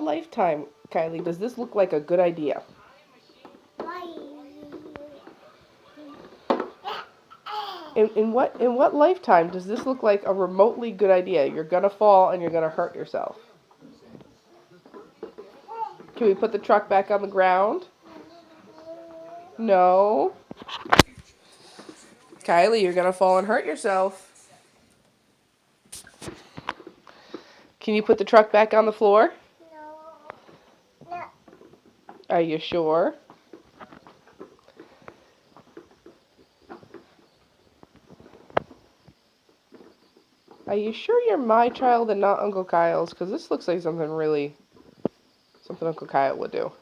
lifetime, Kylie, does this look like a good idea? In what lifetime does this look like a remotely good idea? You're gonna fall and you're gonna hurt yourself. Can we put the truck back on the ground? No. Kylie, you're gonna fall and hurt yourself. Can you put the truck back on the floor? No. Are you sure? Are you sure you're my child and not Uncle Kyle's? Because this looks like something Uncle Kyle would do.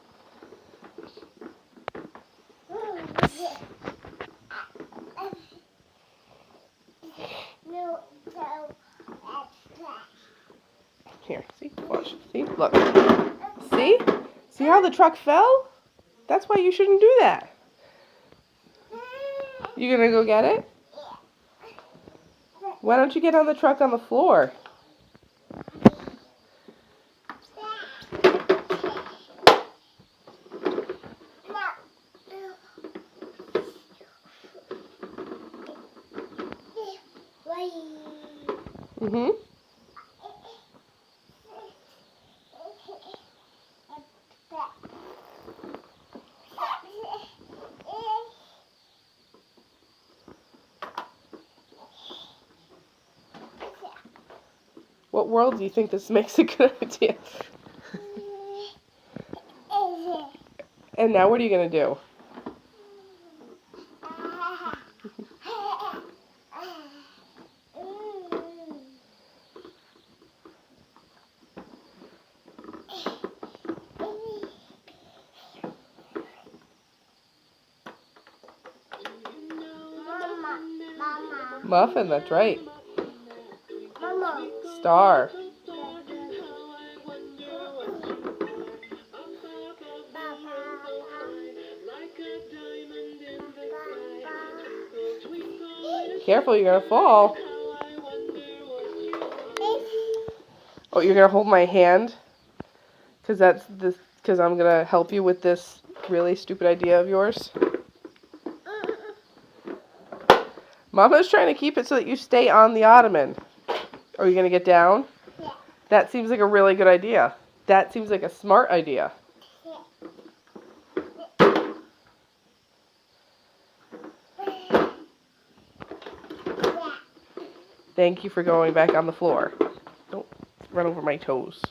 Here, see? Watch. See? Look. See? See how the truck fell? That's why you shouldn't do that. You gonna go get it? Why don't you get on the truck on the floor? Mm-hmm. What world do you think this makes a good idea? And now what are you going to do? Mama. Muffin, that's right. Mama. Star. Careful, you're gonna fall. Oh, you're gonna hold my hand? Because I'm gonna help you with this really stupid idea of yours. Mama's trying to keep it so that you stay on the ottoman. Are you gonna get down? Yeah. That seems like a really good idea. That seems like a smart idea. Thank you for going back on the floor. Don't run over my toes.